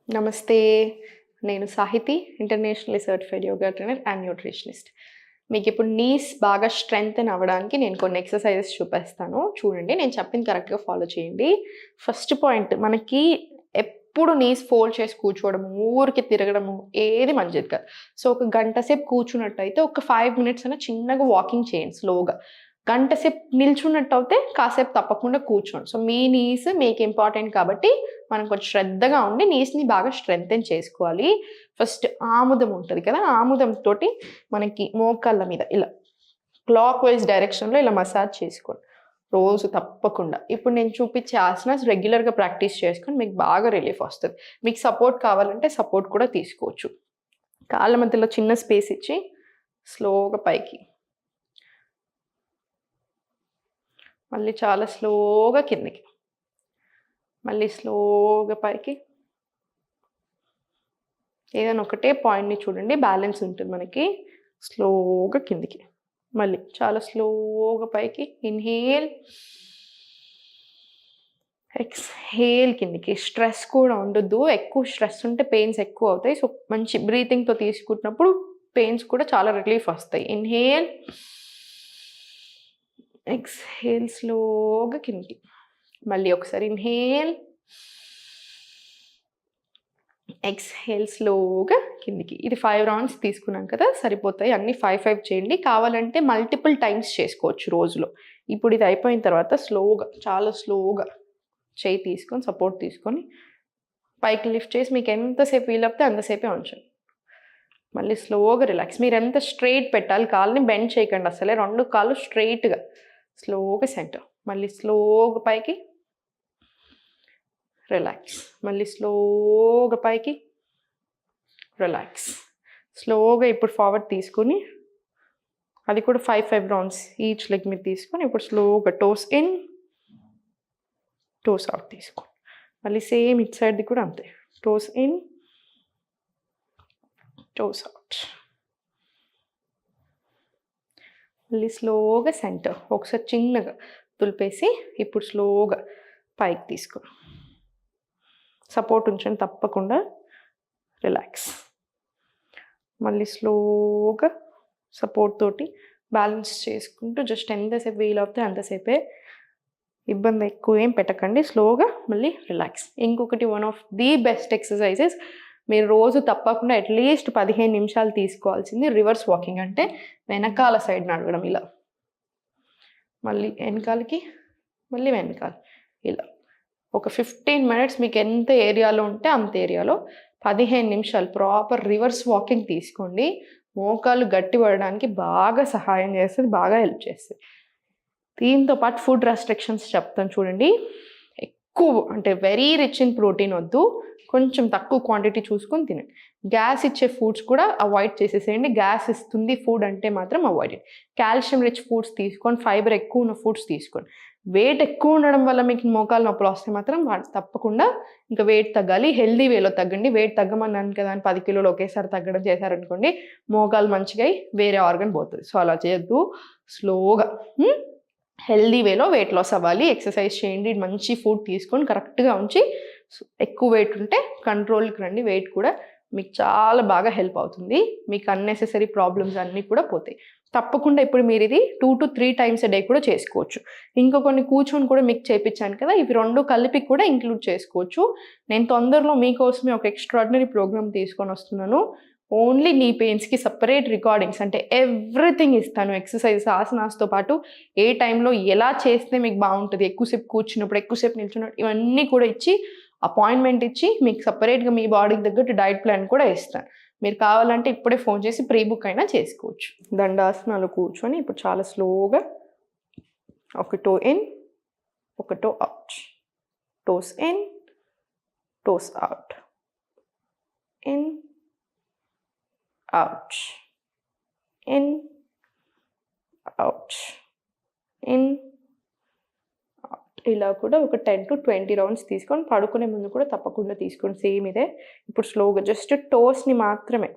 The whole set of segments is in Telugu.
నమస్తే. నేను Sahithi, internationally certified yoga trainer and nutritionist. మీకిప్పుడు నీస్ బాగా స్ట్రెంథెన్ అవ్వడానికి నేను కొన్ని ఎక్సర్‌సైజెస్ చూపిస్తాను. చూడండి. నేను చెప్పింది కరెక్ట్‌గా ఫాలో చేయండి. ఫస్ట్ పాయింట్ మనకి ఎప్పుడు నీస్ ఫోల్డ్ చేసి కూర్చోవడము, ఊరికే తిరగడము ఏది మంచిది కాదు. సో, ఒక గంట సేపు కూర్చున్నట్టయితే ఒక 5 మినిట్స్ అన్నా చిన్నగా వాకింగ్ చేయండి స్లోగా. గంట సేపు నిల్చున్నట్టయితే కాసేపు తప్పకుండా కూర్చోండి. సో, మీ నీస్ మీకు ఇంపార్టెంట్ కాబట్టి మనం కొంచెం శ్రద్ధగా ఉండి నీస్‌ని బాగా స్ట్రెంథెన్ చేసుకోవాలి. ఫస్ట్ ఆముదం ఉంటది కదా! ఆముదంతోటి మనకి మోకాళ్ళ మీద ఇలా క్లాక్ వైస్ డైరెక్షన్‌లో ఇలా మసాజ్ చేసుకోండి. రోజు తప్పకుండా. ఇప్పుడు నేను చూపించే ఆసనాస్ రెగ్యులర్‌గా ప్రాక్టీస్ చేసుకొని మీకు బాగా రిలీఫ్ వస్తది. మీకు సపోర్ట్ కావాలంటే సపోర్ట్ కూడా తీసుకోవచ్చు. కాళ్ళ మధ్యలో చిన్న స్పేస్ ఇచ్చి స్లోగా పైకి. మళ్ళీ చాలా స్లోగా కిందకి. మళ్ళీ స్లోగా పైకి. ఏదైనా ఒకటే పాయింట్‌ని చూడండి. బ్యాలెన్స్ ఉంటుంది మనకి. స్లోగా కిందికి. మళ్ళీ చాలా స్లోగా పైకి. ఇన్‌హేల్. ఎక్స్‌హేల్ కిందికి. స్ట్రెస్ కూడా ఉండొద్దు. ఎక్కువ స్ట్రెస్ ఉంటే పెయిన్స్ ఎక్కువ అవుతాయి. సో, మంచి బ్రీతింగ్‌తో తీసుకుంటున్నప్పుడు పెయిన్స్ కూడా చాలా రిలీఫ్ వస్తాయి. ఇన్‌హేల్. ఎక్స్‌హేల్ స్లోగా కిందికి. మళ్ళీ ఒకసారి ఇన్‌హేల్. ఎక్స్‌హేల్ స్లోగా కిందికి. ఇది 5 రౌండ్స్ తీసుకున్నాం కదా! సరిపోతాయి. అన్నీ 5 చేయండి. కావాలంటే మల్టిపుల్ టైమ్స్ చేసుకోవచ్చు రోజులో. ఇప్పుడు ఇది అయిపోయిన తర్వాత స్లోగా, చాలా స్లోగా చెయ్యి తీసుకొని, సపోర్ట్ తీసుకొని పైకి లిఫ్ట్ చేసి మీకు ఎంతసేపు వీలవుతే అంతసేపే ఉంచండి. మళ్ళీ స్లోగా రిలాక్స్. మీరెంత స్ట్రెయిట్ పెట్టాలి కాళ్ళని బెండ్ చేయకండి అసలే. 2 కాళ్ళు స్ట్రెయిట్‌గా. స్లోగా సెంటర్. మళ్ళీ స్లోగా పైకి. రిలాక్స్. మళ్ళీ స్లోగా పైకి. రిలాక్స్. స్లోగా ఇప్పుడు ఫార్వర్డ్ తీసుకొని అది కూడా 5 రౌండ్స్ ఈచ్ లెగ్ మీద తీసుకొని ఇప్పుడు స్లోగా టోస్ ఇన్, టోస్ అవుట్ తీసుకోండి. మళ్ళీ సేమ్ ఇటు సైడ్‌ది కూడా అంతే. Toes in, toes out. మళ్ళీ స్లోగా సెంటర్. ఒకసారి చిన్నగా దులిపేసి ఇప్పుడు స్లోగా పైకి తీసుకోండి. సపోర్ట్ ఉంచండి తప్పకుండా. రిలాక్స్. మళ్ళీ స్లోగా సపోర్ట్ తోటి బ్యాలెన్స్ చేసుకుంటూ జస్ట్ ఎంతసేపు వీలవుతే అంతసేపే. ఇబ్బంది ఎక్కువ ఏం పెట్టకండి. స్లోగా మళ్ళీ రిలాక్స్. ఇంకొకటి one of the best exercises మీరు రోజు తప్పకుండా అట్లీస్ట్ 15 నిమిషాలు తీసుకోవాల్సింది రివర్స్ వాకింగ్. అంటే వెనకాల సైడ్ నడవడం ఇలా. మళ్ళీ వెనకాలకి, మళ్ళీ వెనకాల ఇలా. ఒక 15 మినిట్స్ మీకు ఎంత ఏరియాలో ఉంటే అంత ఏరియాలో 15 నిమిషాలు ప్రాపర్ రివర్స్ వాకింగ్ తీసుకోండి. మోకాళ్ళు గట్టి పడడానికి బాగా సహాయం చేస్తుంది, బాగా హెల్ప్ చేస్తుంది. దీంతో పాటు ఫుడ్ రెస్ట్రిక్షన్స్ చెప్తాను చూడండి. ఎక్కువ అంటే వెరీ రిచ్ ఇన్ ప్రోటీన్ వద్దు. కొంచెం తక్కువ క్వాంటిటీ చూసుకొని తినండి. గ్యాస్ ఇచ్చే ఫుడ్స్ కూడా అవాయిడ్ చేసేసేయండి. గ్యాస్ ఇస్తుంది ఫుడ్ అంటే మాత్రం అవాయిడ్. కాల్షియం రిచ్ ఫుడ్స్ తీసుకోండి. ఫైబర్ ఎక్కువ ఉన్న ఫుడ్స్ తీసుకోండి. వెయిట్ ఎక్కువ ఉండడం వల్ల మీకు మోకాలు నొప్పులు వస్తే మాత్రం తప్పకుండా ఇంకా వెయిట్ తగ్గాలి. హెల్దీ వేలో తగ్గండి. వెయిట్ తగ్గమన్నాను కదా అని 10 కిలోలు ఒకేసారి తగ్గడం చేశారనుకోండి మోకాలు మంచిగా వేరే ఆర్గన్ పోతుంది. సో, అలా చేయొద్దు. స్లోగా హెల్దీ వేలో వెయిట్ లాస్ అవ్వాలి. ఎక్సర్సైజ్ చేయండి. మంచి ఫుడ్ తీసుకొని కరెక్ట్గా ఉంచి ఎక్కువ వెయిట్ ఉంటే కంట్రోల్కి రండి. వెయిట్ కూడా మీకు చాలా బాగా హెల్ప్ అవుతుంది. మీకు అన్నెసెసరీ ప్రాబ్లమ్స్ అన్నీ కూడా పోతాయి. తప్పకుండా ఇప్పుడు మీరు ఇది 2 to 3 టైమ్స్ ఎ డే కూడా చేసుకోవచ్చు. ఇంకా కొన్ని కూర్చొని కూడా మీకు చేపించాను కదా! ఇవి 2 కలిపి కూడా ఇంక్లూడ్ చేసుకోవచ్చు. నేను తొందరలో మీకోసమే ఒక ఎక్స్ట్రాడినరీ ప్రోగ్రామ్ తీసుకొని వస్తున్నాను. ఓన్లీ నీ పెయిన్స్కి సెపరేట్ రికార్డింగ్స్ అంటే ఎవ్రీథింగ్ ఇస్తాను. ఎక్సర్సైజెస్ ఆసనాస్తో పాటు ఏ టైంలో ఎలా చేస్తే మీకు బాగుంటుంది, ఎక్కువసేపు కూర్చున్నప్పుడు, ఎక్కువసేపు నిల్చున్నప్పుడు ఇవన్నీ కూడా ఇచ్చి అపాయింట్మెంట్ ఇచ్చి మీకు సపరేట్గా మీ బాడీకి తగ్గట్టు డైట్ ప్లాన్ కూడా ఇస్తాను. మీరు కావాలంటే ఇప్పుడే ఫోన్ చేసి ప్రీ బుక్ అయినా చేసుకోవచ్చు. దండాసనాలు కూర్చొని ఇప్పుడు చాలా స్లోగా ఒక టో ఇన్, ఒక toe out. Toes in, toes out. In, out. In, out. In, ఇలా కూడా ఒక 10 to 20 రౌండ్స్ తీసుకొని పడుకునే ముందు కూడా తప్పకుండా తీసుకోండి. సేమ్ ఇదే. ఇప్పుడు స్లోగా జస్ట్ టోస్ని మాత్రమే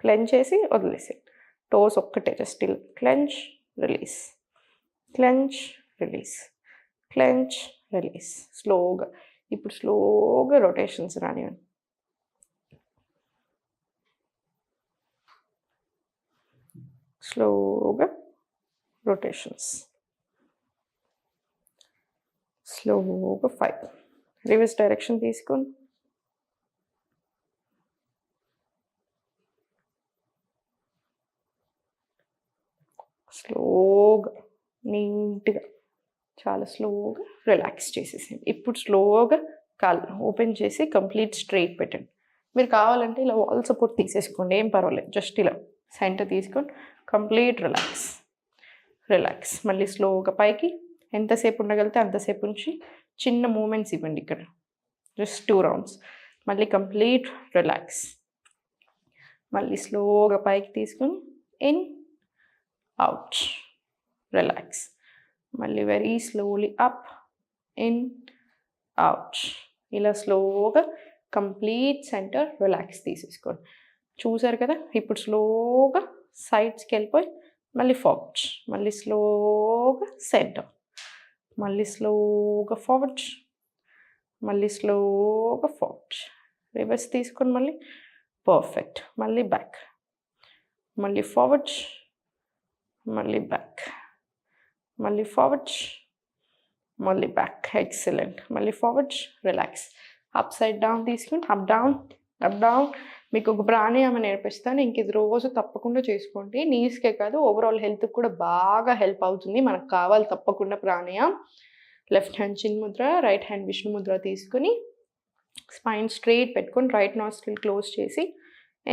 క్లెంచ్ చేసి వదిలేసేయండి. టోస్ ఒక్కటే just clench, release, clench, release, clench, release. స్లోగా ఇప్పుడు స్లోగా రొటేషన్స్ రానివ్వండి. స్లోగా రొటేషన్స్. స్లోగా 5. రివర్స్ డైరెక్షన్ తీసుకొని స్లోగా నీట్గా చాలా స్లోగా రిలాక్స్ చేసేసేయండి. ఇప్పుడు స్లోగా కాళ్ళు ఓపెన్ చేసి కంప్లీట్ స్ట్రైట్ పెట్టండి. మీరు కావాలంటే ఇలా వాల్ సపోర్ట్ తీసేసుకోండి, ఏం పర్వాలేదు. జస్ట్ ఇలా సెంటర్ తీసుకొని కంప్లీట్ రిలాక్స్. రిలాక్స్. మళ్ళీ స్లోగా పైకి ఎంతసేపు ఉండగలిగితే అంతసేపు ఉంచి చిన్న మూమెంట్స్ ఇవ్వండి ఇక్కడ. Just 2 rounds. మళ్ళీ కంప్లీట్ రిలాక్స్. మళ్ళీ స్లోగా పైకి తీసుకొని ఇన్, అవుట్, రిలాక్స్. మళ్ళీ very slowly up, in, out. ఇలా స్లోగా కంప్లీట్ సెంటర్ రిలాక్స్ తీసేసుకోండి. చూసారు కదా. ఇప్పుడు స్లోగా సైడ్స్కి వెళ్ళిపోయి మళ్ళీ ఫార్వర్డ్, మళ్ళీ స్లోగా సెంటర్, మళ్ళీ స్లోగా ఫార్వర్డ్, మళ్ళీ స్లోగా ఫార్వర్డ్. రివర్స్ తీసుకొని మళ్ళీ పర్ఫెక్ట్. మళ్ళీ బ్యాక్, మళ్ళీ ఫార్వర్డ్, మళ్ళీ బ్యాక్, మళ్ళీ ఫార్వర్డ్, మళ్ళీ బ్యాక్. ఎక్సలెంట్. మళ్ళీ forward, relax. Up side down తీసుకుని అప్ డౌన్, అప్ డౌన్. మీకు ఒక ప్రాణాయామం నేర్పిస్తాను, ఇంక ఇది రోజు తప్పకుండా చేసుకోండి. నీస్కే కాదు ఓవరాల్ హెల్త్కి కూడా బాగా హెల్ప్ అవుతుంది. మనకు కావాలి తప్పకుండా ప్రాణాయామం. లెఫ్ట్ హ్యాండ్ చిన్ ముద్ర, రైట్ హ్యాండ్ విష్ణు ముద్ర తీసుకుని స్పైన్ స్ట్రైట్ పెట్టుకొని రైట్ నాస్ట్రిల్ క్లోజ్ చేసి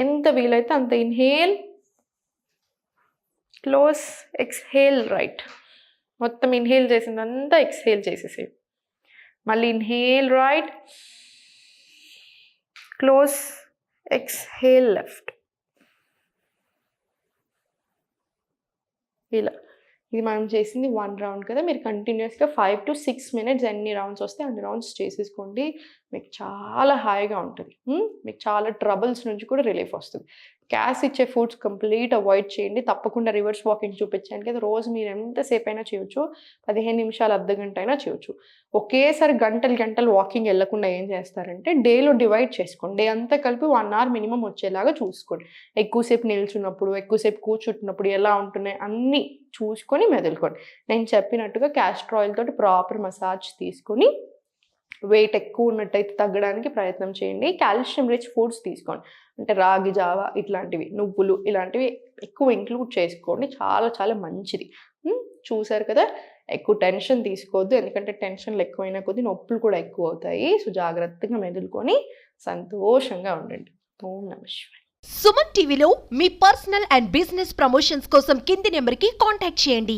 ఎంత వీలైతే అంత ఇన్హేల్, క్లోజ్, ఎక్స్హేల్ రైట్. మొత్తం ఇన్హేల్ చేసిందంతా ఎక్స్హేల్ చేసేసేది. మళ్ళీ inhale right, close, exhale left. ఇలా ఇది మనం చేసింది 1 రౌండ్ కదా. మీరు కంటిన్యూస్గా 5 to 6 minutes ఎన్ని రౌండ్స్ వస్తే అన్ని రౌండ్స్ చేసేసుకోండి. మీకు చాలా హాయిగా ఉంటుంది. మీకు చాలా ట్రబుల్స్ నుంచి కూడా రిలీఫ్ వస్తుంది. గ్యాస్ ఇచ్చే ఫుడ్స్ కంప్లీట్ అవాయిడ్ చేయండి. తప్పకుండా రివర్స్ వాకింగ్ చూపించాను కదా. రోజు మీరు ఎంతసేపు అయినా చేయొచ్చు, 15 నిమిషాలు, అర్ధగంట అయినా చేయొచ్చు. ఒకేసారి గంటలు గంటలు వాకింగ్ వెళ్ళకుండా ఏం చేస్తారంటే డేలో డివైడ్ చేసుకోండి. డే అంతా కలిపి 1 hour మినిమం వచ్చేలాగా చూసుకోండి. ఎక్కువసేపు నిల్చున్నప్పుడు, ఎక్కువసేపు కూర్చుంటున్నప్పుడు ఎలా ఉంటున్నాయి అన్నీ చూసుకొని మెదులుకోండి. నేను చెప్పినట్టుగా క్యాస్టర్ ఆయిల్ తోటి ప్రాపర్ మసాజ్ తీసుకొని వెయిట్ ఎక్కువ ఉన్నట్టయితే తగ్గడానికి ప్రయత్నం చేయండి. కాల్షియం రిచ్ ఫుడ్స్ తీసుకోండి. అంటే రాగి జావా ఇట్లాంటివి, నువ్వులు ఇలాంటివి ఎక్కువ ఇంక్లూడ్ చేసుకోండి. చాలా చాలా మంచిది. చూసారు కదా. ఎక్కువ టెన్షన్ తీసుకోవద్దు, ఎందుకంటే టెన్షన్లు ఎక్కువైనా కొద్దీ నొప్పులు కూడా ఎక్కువ అవుతాయి. సో జాగ్రత్తగా మెదులుకొని సంతోషంగా ఉండండి. ఓం నమః శివాయ. సుమన్ టీవీలో మీ పర్సనల్ అండ్ బిజినెస్ ప్రమోషన్స్ కోసం కింది నెంబర్కి కాంటాక్ట్ చేయండి.